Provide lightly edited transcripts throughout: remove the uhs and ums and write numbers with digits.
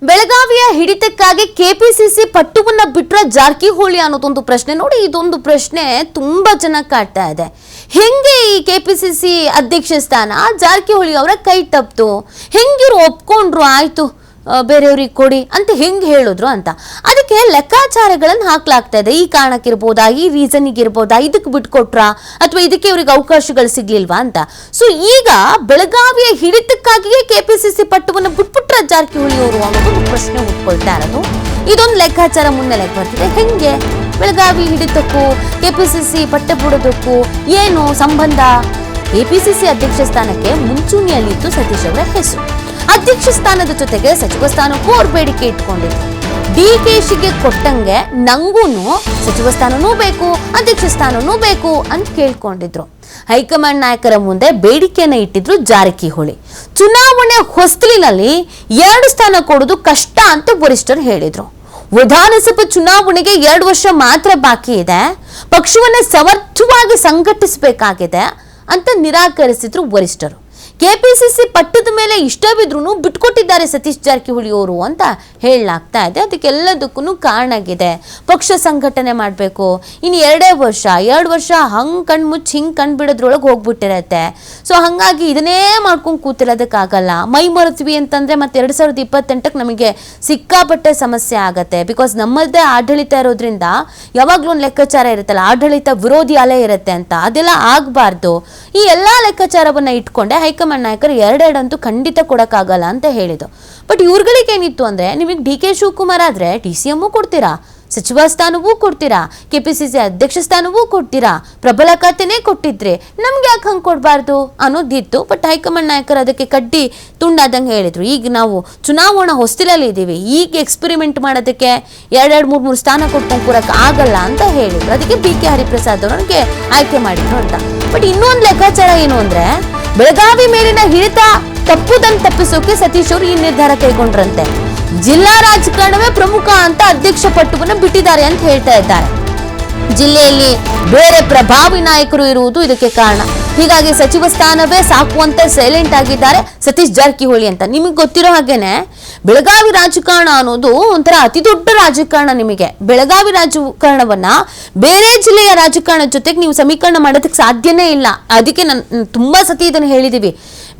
ಬೆಳಗಾವಿಯ ಹಿಡಿತಕ್ಕಾಗಿ ಕೆಪಿಸಿಸಿ ಪಟ್ಟುವನ್ನ ಬಿಟ್ರ ಜಾರಕಿಹೊಳಿ ಅನ್ನೋದೊಂದು ಪ್ರಶ್ನೆ ನೋಡಿ. ಇದೊಂದು ಪ್ರಶ್ನೆ ತುಂಬಾ ಜನ ಕಾಡ್ತಾ ಇದೆ. ಹೆಂಗೆ ಈ ಕೆಪಿಸಿಸಿ ಅಧ್ಯಕ್ಷ ಸ್ಥಾನ ಜಾರಕಿಹೊಳಿ ಅವರ ಕೈ ತಪ್ಪಿತು, ಹೆಂಗಿರು ಒಪ್ಕೊಂಡ್ರು, ಆಯ್ತು ಬೇರೆಯವ್ರಿಗೆ ಕೊಡಿ ಅಂತ ಹೆಂಗೆ ಹೇಳಿದ್ರು ಅಂತ. ಅದಕ್ಕೆ ಲೆಕ್ಕಾಚಾರಗಳನ್ನು ಹಾಕ್ಲಾಗ್ತಾ ಇದೆ. ಈ ಕಾರಣಕ್ಕಿರ್ಬೋದಾ, ಈ ರೀಸನ್ಗೆ ಇರ್ಬೋದಾ, ಇದಕ್ಕೆ ಬಿಟ್ಕೊಟ್ರಾ ಅಥವಾ ಇದಕ್ಕೆ ಇವ್ರಿಗೆ ಅವಕಾಶಗಳು ಸಿಗ್ಲಿಲ್ವಾ ಅಂತ. ಸೊ ಈಗ ಬೆಳಗಾವಿಯ ಹಿಡಿತಕ್ಕಾಗಿಯೇ ಕೆಪಿಸಿಸಿ ಪಟ್ಟವನ್ನು ಬಿಟ್ಬಿಟ್ರ ಜಾರಕಿಹೊಳಿ ಅವರು ಅನ್ನೋದು ಪ್ರಶ್ನೆ ಹುಟ್ಕೊಳ್ತಾ ಇರೋದು. ಇದೊಂದು ಲೆಕ್ಕಾಚಾರ ಮುನ್ನೆಲೆಗೆ ಬರ್ತಿದೆ. ಹೆಂಗೆ ಬೆಳಗಾವಿ ಹಿಡಿತಕ್ಕೂ ಕೆಪಿಸಿಸಿ ಪಟ್ಟ ಬಿಡೋದಕ್ಕೂ ಏನು ಸಂಬಂಧ? ಕೆಪಿಸಿಸಿ ಅಧ್ಯಕ್ಷ ಸ್ಥಾನಕ್ಕೆ ಮುಂಚೂಣಿಯಲ್ಲಿತ್ತು ಸತೀಶ್ ಅವರ ಹೆಸರು. ಅಧ್ಯಕ್ಷ ಸ್ಥಾನದ ಜೊತೆಗೆ ಸಚಿವ ಸ್ಥಾನಕ್ಕೂ ಅವ್ರು ಬೇಡಿಕೆ ಇಟ್ಕೊಂಡಿದ್ರು. ಡಿಕೆಶಿಗೆ ಕೊಟ್ಟಂಗೆ ನಂಗೂನು ಸಚಿವ ಸ್ಥಾನನೂ ಬೇಕು, ಅಧ್ಯಕ್ಷ ಸ್ಥಾನನೂ ಬೇಕು ಅಂತ ಕೇಳ್ಕೊಂಡಿದ್ರು. ಹೈಕಮಾಂಡ್ ನಾಯಕರ ಮುಂದೆ ಬೇಡಿಕೆಯನ್ನ ಇಟ್ಟಿದ್ರು ಜಾರಕಿಹೊಳಿ. ಚುನಾವಣೆ ಹೊಸ್ತಿಲಿನಲ್ಲಿ 2 ಸ್ಥಾನ ಕೊಡೋದು ಕಷ್ಟ ಅಂತ ವರಿಷ್ಠರು ಹೇಳಿದ್ರು. ವಿಧಾನಸಭಾ ಚುನಾವಣೆಗೆ 2 ವರ್ಷ ಮಾತ್ರ ಬಾಕಿ ಇದೆ, ಪಕ್ಷವನ್ನ ಸಮರ್ಥವಾಗಿ ಸಂಘಟಿಸಬೇಕಾಗಿದೆ ಅಂತ ನಿರಾಕರಿಸಿದ್ರು ವರಿಷ್ಠರು. ಕೆಪಿಸಿಸಿ ಪಟ್ಟದ ಮೇಲೆ ಇಷ್ಟವಿದ್ರೂ ಬಿಟ್ಕೊಟ್ಟಿದ್ದಾರೆ ಸತೀಶ್ ಜಾರಕಿಹೊಳಿ ಅವರು ಅಂತ ಹೇಳಲಾಗ್ತಾ ಇದೆ. ಅದಕ್ಕೆಲ್ಲದಕ್ಕೂ ಕಾರಣ ಆಗಿದೆ. ಪಕ್ಷ ಸಂಘಟನೆ ಮಾಡಬೇಕು, ಇನ್ನು 2 ವರ್ಷ ಹಂಗೆ ಕಣ್ಮುಚ್ಚಿ ಹಿಂಗೆ ಕಣ್ಬಿಡೋದ್ರೊಳಗೆ ಹೋಗ್ಬಿಟ್ಟಿರತ್ತೆ. ಸೊ ಹಾಗಾಗಿ ಇದನ್ನೇ ಮಾಡ್ಕೊಂಡು ಕೂತಿರೋದಕ್ಕಾಗಲ್ಲ. ಮೈ ಮರೆತ್ವಿ ಅಂತಂದರೆ ಮತ್ತೆ 2028ಕ್ಕೆ ನಮಗೆ ಸಿಕ್ಕಾಪಟ್ಟೆ ಸಮಸ್ಯೆ ಆಗತ್ತೆ. ಬಿಕಾಸ್ ನಮ್ಮದೇ ಆಡಳಿತ ಇರೋದ್ರಿಂದ ಯಾವಾಗಲೂ ಒಂದು ಲೆಕ್ಕಾಚಾರ ಇರುತ್ತಲ್ಲ, ಆಡಳಿತ ವಿರೋಧಿ ಅಲೆ ಇರುತ್ತೆ ಅಂತ. ಅದೆಲ್ಲ ಆಗಬಾರ್ದು. ಈ ಎಲ್ಲ ಲೆಕ್ಕಾಚಾರವನ್ನು ಇಟ್ಕೊಂಡೆ ಹೈಕಮಾಂಡ್ ನಾಯಕರು 2 ಅಂತೂ ಖಂಡಿತ ಕೊಡಕ್ಕಾಗಲ್ಲ ಅಂತ ಹೇಳಿದ್ದು. ಬಟ್ ಇವ್ರುಗಳಿಗೆ ಏನಿತ್ತು ಅಂದ್ರೆ, ನಿಮಗೆ ಡಿ.ಕೆ. ಶಿವಕುಮಾರ್ ಆದ್ರೆ DCM ಕೊಡ್ತೀರಾ, ಸಚಿವ ಸ್ಥಾನವೂ ಕೊಡ್ತೀರಾ, ಕೆಪಿಸಿಸಿ ಅಧ್ಯಕ್ಷ ಸ್ಥಾನವೂ ಕೊಡ್ತೀರಾ, ಪ್ರಬಲ ಖಾತೆನೇ ಕೊಟ್ಟಿದ್ರೆ ನಮ್ಗೆ ಯಾಕೆ ಹಂಗೆ ಕೊಡಬಾರ್ದು ಅನ್ನೋದಿತ್ತು. ಬಟ್ ಹೈಕಮಾಂಡ್ ನಾಯಕರು ಅದಕ್ಕೆ ಕಡ್ಡಿ ತುಂಡಾದಂಗೆ ಹೇಳಿದ್ರು. ಈಗ ನಾವು ಚುನಾವಣಾ ಹೊಸ್ತಿಲಲ್ಲಿ ಇದ್ದೀವಿ, ಈಗ ಎಕ್ಸ್ಪೆರಿಮೆಂಟ್ ಮಾಡೋದಕ್ಕೆ 2-3 ಸ್ಥಾನ ಕೊಟ್ಕೊಂಡು ಕೂರಕ್ಕೆ ಆಗಲ್ಲ ಅಂತ ಹೇಳಿದ್ರು. ಅದಕ್ಕೆ BK ಹರಿಪ್ರಸಾದ್ ಅವರಿಗೆ ಆಯ್ಕೆ ಮಾಡಿದ್ರು ಅಂತ. ಬಟ್ ಇನ್ನೊಂದು ಲೆಕ್ಕಾಚಾರ ಏನು ಅಂದ್ರೆ, ಬೆಳಗಾವಿ ಮೇಲಿನ ಹಿಡಿತ ತಪ್ಪುದನ್ನು ತಪ್ಪಿಸೋಕೆ ಸತೀಶ್ ಅವರು ಈ ನಿರ್ಧಾರ ಕೈಗೊಂಡ್ರಂತೆ. ಜಿಲ್ಲಾ ರಾಜಕಾರಣವೇ ಪ್ರಮುಖ ಅಂತ ಅಧ್ಯಕ್ಷ ಪಟ್ಟವನ್ನು ಬಿಟ್ಟಿದ್ದಾರೆ ಅಂತ ಹೇಳ್ತಾ ಇದ್ದಾರೆ. ಜಿಲ್ಲೆಯಲ್ಲಿ ಬೇರೆ ಪ್ರಭಾವಿ ನಾಯಕರು ಇರುವುದು ಇದಕ್ಕೆ ಕಾರಣ. ಹೀಗಾಗಿ ಸಚಿವ ಸ್ಥಾನವೇ ಸಾಕುವಂತೆ ಸೈಲೆಂಟ್ ಆಗಿದ್ದಾರೆ ಸತೀಶ್ ಜಾರಕಿಹೊಳಿ ಅಂತ. ನಿಮಗೆ ಗೊತ್ತಿರೋ ಹಾಗೇನೆ ಬೆಳಗಾವಿ ರಾಜಕಾರಣ ಅನ್ನೋದು ಒಂಥರ ಅತಿ ದೊಡ್ಡ ರಾಜಕಾರಣ. ನಿಮಗೆ ಬೆಳಗಾವಿ ರಾಜಕಾರಣವನ್ನ ಬೇರೆ ಜಿಲ್ಲೆಯ ರಾಜಕಾರಣದ ಜೊತೆಗೆ ನೀವು ಸಮೀಕರಣ ಮಾಡೋದಕ್ಕೆ ಸಾಧ್ಯನೇ ಇಲ್ಲ. ಅದಕ್ಕೆ ನಾನು ತುಂಬಾ ಸತಿ ಇದನ್ನು ಹೇಳಿದೀವಿ.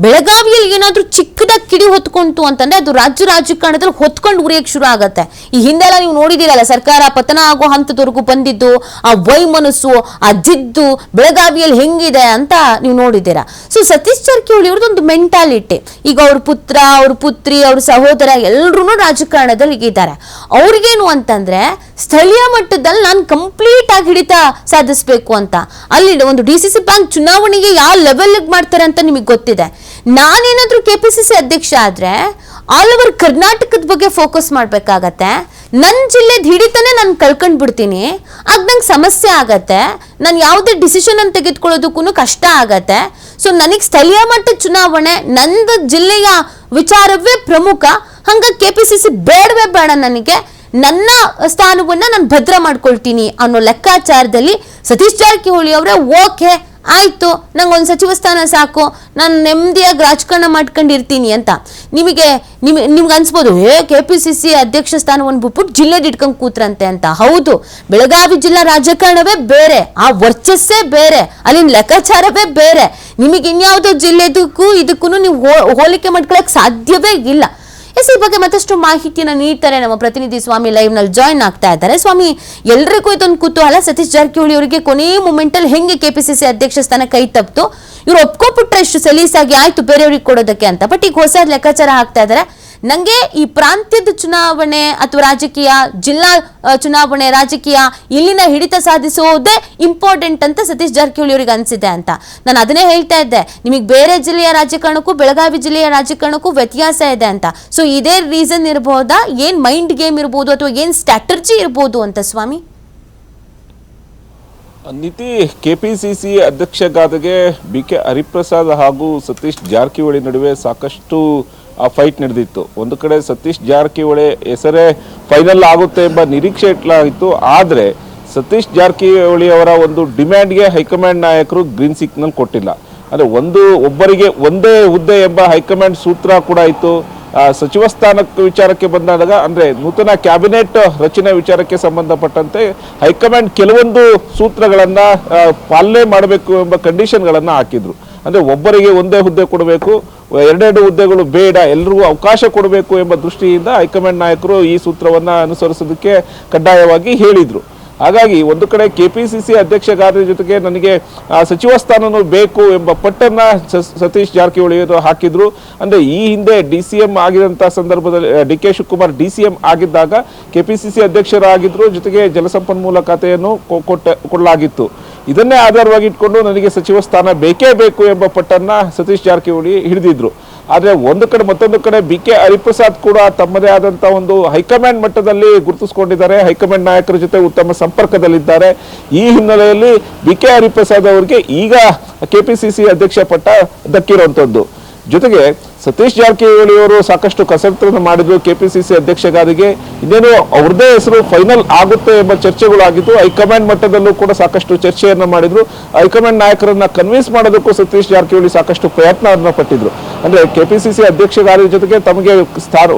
ಬೆಳಗಾವಿಯಲ್ಲಿ ಏನಾದ್ರೂ ಚಿಕ್ಕದಾಗಿ ಕಿಡಿ ಹೊತ್ಕೊಂತು ಅಂತಂದ್ರೆ ಅದು ರಾಜ್ಯ ರಾಜಕಾರಣದಲ್ಲಿ ಹೊತ್ಕೊಂಡು ಉರಿಯಕ್ಕೆ ಶುರು ಆಗತ್ತೆ. ಈ ಹಿಂದೆಲ್ಲ ನೀವು ನೋಡಿದಿರಲ್ಲ, ಸರ್ಕಾರ ಪತನ ಆಗೋ ಹಂತದವರೆಗೂ ಬಂದಿದ್ದು ಆ ವೈಮನಸ್ಸು, ಆ ಜಿದ್ದು ಬೆಳಗಾವಿಯಲ್ಲಿ ಹೆಂಗಿದೆ ಅಂತ ನೀವು ನೋಡಿದ್ದೀರಾ. ಸೊ ಸತೀಶ್ ಜಾರಕಿಹೊಳಿ ಅವ್ರದ್ದೊಂದು ಮೆಂಟಾಲಿಟಿ. ಈಗ ಅವ್ರ ಪುತ್ರ, ಅವ್ರ ಪುತ್ರಿ, ಅವ್ರ ಸಹೋದರ ಎಲ್ಲರೂ ರಾಜಕಾರಣದಲ್ಲಿ ಇದ್ದಾರೆ. ಅವ್ರಿಗೇನು ಅಂತಂದ್ರೆ ಸ್ಥಳೀಯ ಮಟ್ಟದಲ್ಲಿ ನಾನು ಕಂಪ್ಲೀಟ್ ಆಗಿ ಹಿಡಿತ ಸಾಧಿಸಬೇಕು ಅಂತ. ಅಲ್ಲಿ ಒಂದು DCC ಬ್ಯಾಂಕ್ ಚುನಾವಣೆಗೆ ಯಾವ ಲೆವೆಲ್ಗೆ ಮಾಡ್ತಾರೆ ಅಂತ ನಿಮಗೆ ಗೊತ್ತಿದೆ. ನಾನೇನಾದ್ರೂ ಕೆಪಿಸಿಸಿ ಅಧ್ಯಕ್ಷ ಆದ್ರೆ ಆಲ್ ಓವರ್ ಕರ್ನಾಟಕದ ಬಗ್ಗೆ ಫೋಕಸ್ ಮಾಡ್ಬೇಕಾಗತ್ತೆ. ನನ್ನ ಜಿಲ್ಲೆದ ಹಿಡಿತಾನೆ ನಾನು ಕಳ್ಕೊಂಡ್ ಬಿಡ್ತೀನಿ, ಆಗ ನಂಗೆ ಸಮಸ್ಯೆ ಆಗತ್ತೆ. ನಾನು ಯಾವುದೇ ಡಿಸಿಷನ್ ಅನ್ನು ತೆಗೆದುಕೊಳ್ಳೋದಕ್ಕೂ ಕಷ್ಟ ಆಗತ್ತೆ. ಸೊ ನನಗೆ ಸ್ಥಳೀಯ ಮಟ್ಟ ಚುನಾವಣೆ, ನಂದು ಜಿಲ್ಲೆಯ ವಿಚಾರವೇ ಪ್ರಮುಖ. ಹಂಗಾಗಿ ಕೆಪಿಸಿಸಿ ಬೇಡವೇ ಬೇಡ, ನನಗೆ ನನ್ನ ಸ್ಥಾನವನ್ನ ನಾನು ಭದ್ರ ಮಾಡ್ಕೊಳ್ತೀನಿ ಅನ್ನೋ ಲೆಕ್ಕಾಚಾರದಲ್ಲಿ ಸತೀಶ್ ಜಾರಕಿಹೊಳಿ ಅವರೇ ಓಕೆ ಆಯ್ತು, ನಂಗೊಂದು ಸಚಿವ ಸ್ಥಾನ ಸಾಕು, ನಾನು ನೆಮ್ಮದಿಯಾಗಿ ರಾಜಕಾರಣ ಮಾಡ್ಕೊಂಡಿರ್ತೀನಿ ಅಂತ. ನಿಮ್ಗೆ ಅನ್ಸ್ಬೋದು, ಕೆಪಿಸಿಸಿ ಅಧ್ಯಕ್ಷ ಸ್ಥಾನವನ್ನು ಬಿಟ್ಬಿಟ್ಟು ಜಿಲ್ಲೆದು ಇಟ್ಕೊಂಡು ಕೂತ್ರಂತೆ ಅಂತ. ಹೌದು, ಬೆಳಗಾವಿ ಜಿಲ್ಲಾ ರಾಜಕಾರಣವೇ ಬೇರೆ, ಆ ವರ್ಚಸ್ಸೇ ಬೇರೆ, ಅಲ್ಲಿನ ಲೆಕ್ಕಾಚಾರವೇ ಬೇರೆ. ನಿಮಗೆ ಇನ್ಯಾವುದೋ ಜಿಲ್ಲೆದಕ್ಕೂ ಇದಕ್ಕೂ ನೀವು ಹೋಲಿಕೆ ಮಾಡ್ಕೊಳಕ್ ಸಾಧ್ಯವೇ ಇಲ್ಲ. ಈ ಬಗ್ಗೆ ಮತ್ತಷ್ಟು ಮಾಹಿತಿಯನ್ನು ನೀಡ್ತಾರೆ ನಮ್ಮ ಪ್ರತಿನಿಧಿ ಸ್ವಾಮಿ. ಲೈವ್ ನಲ್ಲಿ ಜಾಯಿನ್ ಆಗ್ತಾ ಇದ್ದಾರೆ. ಸ್ವಾಮಿ, ಎಲ್ರಿಗೂ ಇದೊಂದು ಕುತೂಹಲ, ಸತೀಶ್ ಜಾರಕಿಹೊಳಿ ಅವರಿಗೆ ಕೊನೆ ಮೂಮೆಂಟ್ ಅಲ್ಲಿ ಹೆಂಗೆ ಕೆಪಿಸಿಸಿ ಅಧ್ಯಕ್ಷ ಸ್ಥಾನ ಕೈ ತಪ್ಪಿತು, ಇವ್ರು ಒಪ್ಕೊಬಿಟ್ರೆ ಇಷ್ಟು ಸಲೀಸಾಗಿ ಆಯ್ತು ಬೇರೆಯವ್ರಿಗೆ ಕೊಡೋದಕ್ಕೆ ಅಂತ. ಬಟ್ ಈಗ ಹೊಸ ಲೆಕ್ಕಾಚಾರ ಹಾಕ್ತಾ ಇದ್ದಾರೆ. ನಂಗೆ ಈ ಪ್ರಾಂತ್ಯದ ಚುನಾವಣೆ ಅಥವಾ ರಾಜಕೀಯ, ಜಿಲ್ಲಾ ಚುನಾವಣೆ ರಾಜಕೀಯ, ಇಲ್ಲಿನ ಹಿಡಿತ ಸಾಧಿಸೋದೇ ಇಂಪಾರ್ಟೆಂಟ್ ಅಂತ ಸತೀಶ್ ಜಾರಕಿಹೊಳಿ ಅವರಿಗೆ ಅನ್ಸಿದೆ ಅಂತ. ನಾನು ಅದನ್ನೇ ಹೇಳ್ತಾ ಇದ್ದೆ, ನಿಮಗೆ ಬೇರೆ ಜಿಲ್ಲೆಯ ರಾಜಕಾರಣಕ್ಕೂ ಬೆಳಗಾವಿ ಜಿಲ್ಲೆಯ ರಾಜಕಾರಣಕ್ಕೂ ವ್ಯತ್ಯಾಸ ಇದೆ ಅಂತ. ಸೊ ಇದೇ ರೀಸನ್ ಇರಬಹುದಾ, ಏನ್ ಮೈಂಡ್ ಗೇಮ್ ಇರ್ಬೋದು ಅಥವಾ ಏನ್ ಸ್ಟ್ರಾಟಜಿ ಇರ್ಬೋದು ಅಂತ ಸ್ವಾಮಿ? ನೀತಿ, ಕೆಪಿಸಿಸಿ ಅಧ್ಯಕ್ಷ ಗಾದಿಗೆ BK ಹರಿಪ್ರಸಾದ್ ಹಾಗೂ ಸತೀಶ್ ಜಾರಕಿಹೊಳಿ ನಡುವೆ ಸಾಕಷ್ಟು ಫೈಟ್ ನಡೆದಿತ್ತು. ಒಂದು ಕಡೆ ಸತೀಶ್ ಜಾರಕಿಹೊಳಿ ಹೆಸರೇ ಫೈನಲ್ ಆಗುತ್ತೆ ಎಂಬ ನಿರೀಕ್ಷೆ ಇಟ್ಲಾಗಿತ್ತು. ಆದರೆ ಸತೀಶ್ ಜಾರಕಿಹೊಳಿ ಅವರ ಒಂದು ಡಿಮ್ಯಾಂಡ್ಗೆ ಹೈಕಮಾಂಡ್ ನಾಯಕರು ಗ್ರೀನ್ ಸಿಗ್ನಲ್ ಕೊಟ್ಟಿಲ್ಲ. ಅಂದರೆ ಒಬ್ಬರಿಗೆ ಒಂದೇ ಹುದ್ದೆ ಎಂಬ ಹೈಕಮಾಂಡ್ ಸೂತ್ರ ಕೂಡ ಇತ್ತು. ಸಚಿವ ಸ್ಥಾನಕ್ಕೆ ವಿಚಾರಕ್ಕೆ ಬಂದಾಗ ಅಂದ್ರೆ ನೂತನ ಕ್ಯಾಬಿನೆಟ್ ರಚನೆ ವಿಚಾರಕ್ಕೆ ಸಂಬಂಧಪಟ್ಟಂತೆ ಹೈಕಮಾಂಡ್ ಕೆಲವೊಂದು ಸೂತ್ರಗಳನ್ನ ಪಾಲನೆ ಮಾಡಬೇಕು ಎಂಬ ಕಂಡೀಷನ್ಗಳನ್ನ ಹಾಕಿದ್ರು. ಅಂದ್ರೆ ಒಬ್ಬರಿಗೆ ಒಂದೇ ಹುದ್ದೆ ಕೊಡಬೇಕು, ಎರಡೆರಡು ಹುದ್ದೆಗಳು ಬೇಡ, ಎಲ್ರಿಗೂ ಅವಕಾಶ ಕೊಡಬೇಕು ಎಂಬ ದೃಷ್ಟಿಯಿಂದ ಹೈಕಮಾಂಡ್ ನಾಯಕರು ಈ ಸೂತ್ರವನ್ನ ಅನುಸರಿಸೋದಕ್ಕೆ ಕಡ್ಡಾಯವಾಗಿ ಹೇಳಿದ್ರು. ಹಾಗಾಗಿ ಒಂದು ಕಡೆ ಕೆಪಿಸಿಸಿ ಅಧ್ಯಕ್ಷ ಗಾದಿ ಜೊತೆಗೆ ನನಗೆ ಸಚಿವ ಸ್ಥಾನನೂ ಬೇಕು ಎಂಬ ಪಟ್ಟನ್ನ ಸತೀಶ್ ಜಾರಕಿಹೊಳಿ ಅವರು ಹಾಕಿದ್ರು. ಅಂದ್ರೆ ಈ ಹಿಂದೆ DCM ಆಗಿದಂತ ಸಂದರ್ಭದಲ್ಲಿ DK ಶಿವಕುಮಾರ್ DCM ಆಗಿದ್ದಾಗ ಕೆಪಿಸಿಸಿ ಅಧ್ಯಕ್ಷರಾಗಿದ್ರು, ಜೊತೆಗೆ ಜಲಸಂಪನ್ಮೂಲ ಖಾತೆಯನ್ನು ಕೊಡಲಾಗಿತ್ತು. ಇದನ್ನೇ ಆಧಾರವಾಗಿ ಇಟ್ಕೊಂಡು ನನಗೆ ಸಚಿವ ಸ್ಥಾನ ಬೇಕೇ ಬೇಕು ಎಂಬ ಪಟ್ಟನ್ನ ಸತೀಶ್ ಜಾರಕಿಹೊಳಿ ಹಿಡಿದಿದ್ರು. ಆದರೆ ಒಂದು ಕಡೆ ಮತ್ತೊಂದು ಕಡೆ BK ಹರಿಪ್ರಸಾದ್ ಕೂಡ ತಮ್ಮದೇ ಆದಂಥ ಒಂದು ಹೈಕಮಾಂಡ್ ಮಟ್ಟದಲ್ಲಿ ಗುರುತಿಸಿಕೊಂಡಿದ್ದಾರೆ, ಹೈಕಮಾಂಡ್ ನಾಯಕರ ಜೊತೆ ಉತ್ತಮ ಸಂಪರ್ಕದಲ್ಲಿದ್ದಾರೆ. ಈ ಹಿನ್ನೆಲೆಯಲ್ಲಿ BK ಹರಿಪ್ರಸಾದ್ ಅವರಿಗೆ ಈಗ KPCC ಅಧ್ಯಕ್ಷ ಪಟ್ಟ ದಕ್ಕಿರುವಂಥದ್ದು. ಜೊತೆಗೆ ಸತೀಶ್ ಜಾರಕಿಹೊಳಿ ಅವರು ಸಾಕಷ್ಟು ಕಸರತ್ತನ್ನು ಮಾಡಿದ್ರು KPCC ಅಧ್ಯಕ್ಷ ಗಾದಿಗೆ. ಇನ್ನೇನು ಅವ್ರದೇ ಹೆಸರು ಫೈನಲ್ ಆಗುತ್ತೆ ಎಂಬ ಚರ್ಚೆಗಳು ಆಗಿದ್ದು, ಹೈಕಮಾಂಡ್ ಮಟ್ಟದಲ್ಲೂ ಕೂಡ ಸಾಕಷ್ಟು ಚರ್ಚೆಯನ್ನ ಮಾಡಿದ್ರು. ಹೈಕಮಾಂಡ್ ನಾಯಕರನ್ನ ಕನ್ವಿನ್ಸ್ ಮಾಡೋದಕ್ಕೂ ಸತೀಶ್ ಜಾರಕಿಹೊಳಿ ಸಾಕಷ್ಟು ಪ್ರಯತ್ನವನ್ನು ಪಟ್ಟಿದ್ರು. ಅಂದ್ರೆ KPCC ಅಧ್ಯಕ್ಷ ಗಾದಿ ಜೊತೆಗೆ ತಮಗೆ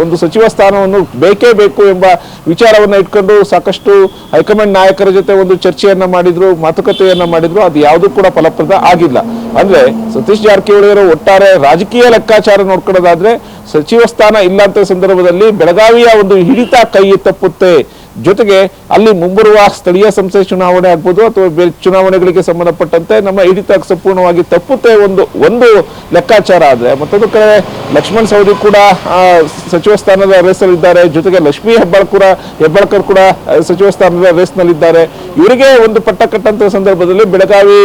ಒಂದು ಸಚಿವ ಸ್ಥಾನವನ್ನು ಬೇಕೇ ಬೇಕು ಎಂಬ ವಿಚಾರವನ್ನ ಇಟ್ಕೊಂಡು ಸಾಕಷ್ಟು ಹೈಕಮಾಂಡ್ ನಾಯಕರ ಜೊತೆ ಒಂದು ಚರ್ಚೆಯನ್ನ ಮಾಡಿದ್ರು, ಮಾತುಕತೆಯನ್ನ ಮಾಡಿದ್ರು. ಅದು ಯಾವುದು ಕೂಡ ಫಲಪ್ರದ ಆಗಿಲ್ಲ. ಅಂದ್ರೆ ಸತೀಶ್ ಜಾರಕಿಹೊಳಿ ಅವರು ಒಟ್ಟಾರೆ ರಾಜಕೀಯ ಲೆಕ್ಕಾಚಾರ ನೋಡ್ಕೊಳ್ಳೋದಾದ್ರೆ ಸಚಿವ ಸ್ಥಾನ ಇಲ್ಲಂತ ಸಂದರ್ಭದಲ್ಲಿ ಬೆಳಗಾವಿಯ ಒಂದು ಹಿಡಿತ ಕೈ ತಪ್ಪುತ್ತೆ. ಜೊತೆಗೆ ಅಲ್ಲಿ ಮುಂಬರುವ ಸ್ಥಳೀಯ ಸಂಸ್ಥೆ ಚುನಾವಣೆ ಆಗ್ಬೋದು ಅಥವಾ ಬೇರೆ ಚುನಾವಣೆಗಳಿಗೆ ಸಂಬಂಧಪಟ್ಟಂತೆ ನಮ್ಮ ಹಿಡಿತ ಸಂಪೂರ್ಣವಾಗಿ ತಪ್ಪುತ್ತೆ ಒಂದು ಲೆಕ್ಕಾಚಾರ ಆದ್ರೆ, ಮತ್ತೊಂದು ಕಡೆ ಲಕ್ಷ್ಮಣ್ ಸವದಿ ಕೂಡ ಸಚಿವ ಸ್ಥಾನದ ರೇಸಲ್ಲಿದ್ದಾರೆ. ಜೊತೆಗೆ ಲಕ್ಷ್ಮೀ ಹೆಬ್ಬಾಳ್ಕರ್ ಕೂಡ ಸಚಿವ ಸ್ಥಾನದ ರೇಸ್ನಲ್ಲಿದ್ದಾರೆ. ಇವರಿಗೆ ಒಂದು ಪಟ್ಟ ಕಟ್ಟಂತ ಸಂದರ್ಭದಲ್ಲಿ ಬೆಳಗಾವಿ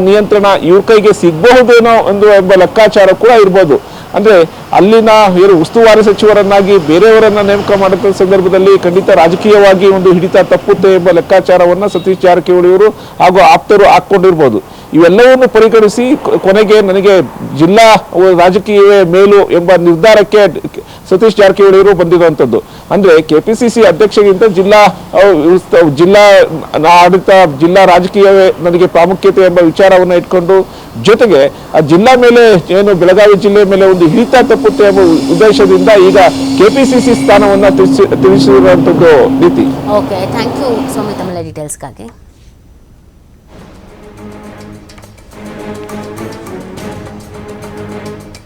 ನಿಯಂತ್ರಣ ಇವ್ರ ಕೈಗೆ ಸಿಗಬಹುದೇನೋ ಎಂಬ ಲೆಕ್ಕಾಚಾರ ಕೂಡ ಇರ್ಬೋದು. ಅಂದ್ರೆ ಅಲ್ಲಿನ ಉಸ್ತುವಾರಿ ಸಚಿವರನ್ನಾಗಿ ಬೇರೆಯವರನ್ನ ನೇಮಕ ಮಾಡುವ ಸಂದರ್ಭದಲ್ಲಿ ಖಂಡಿತ ರಾಜಕೀಯವಾಗಿ ಒಂದು ಹಿಡಿತ ತಪ್ಪುತ್ತೆ ಎಂಬ ಲೆಕ್ಕಾಚಾರವನ್ನ ಸತೀಶ್ ಜಾರಕಿಹೊಳಿ ಅವರು ಹಾಗೂ ಆಪ್ತರು ಹಾಕೊಂಡಿರ್ಬೋದು. ಇವೆಲ್ಲವನ್ನು ಪರಿಗಣಿಸಿ ಕೊನೆಗೆ ನನಗೆ ಜಿಲ್ಲಾ ರಾಜಕೀಯವೇ ಮೇಲು ಎಂಬ ನಿರ್ಧಾರಕ್ಕೆ ಸತೀಶ್ ಜಾರಕಿಹೊಳಿ ಅವರು ಬಂದಿರುವಂತದ್ದು. ಅಂದ್ರೆ KPCC ಅಧ್ಯಕ್ಷಗಿಂತ ಜಿಲ್ಲಾ ಆಡಳಿತ, ಜಿಲ್ಲಾ ರಾಜಕೀಯವೇ ನನಗೆ ಪ್ರಾಮುಖ್ಯತೆ ಎಂಬ ವಿಚಾರವನ್ನ ಇಟ್ಕೊಂಡು, ಜೊತೆಗೆ ಆ ಜಿಲ್ಲಾ ಮೇಲೆ ಏನು ಬೆಳಗಾವಿ ಜಿಲ್ಲೆ ಮೇಲೆ ಒಂದು ಹಿಡಿತ ತಪ್ಪುತ್ತೆ ಎಂಬ ಉದ್ದೇಶದಿಂದ ಈಗ KPCC ಸ್ಥಾನವನ್ನ ತಿಳಿಸಿರುವಂತದ್ದು ರೀತಿ. ಓಕೆ, ಥ್ಯಾಂಕ್ ಯು ಸ್ವಾಮಿ ತಮ್ಮ ಡೀಟೇಲ್ಸ್ಗಾಗಿ.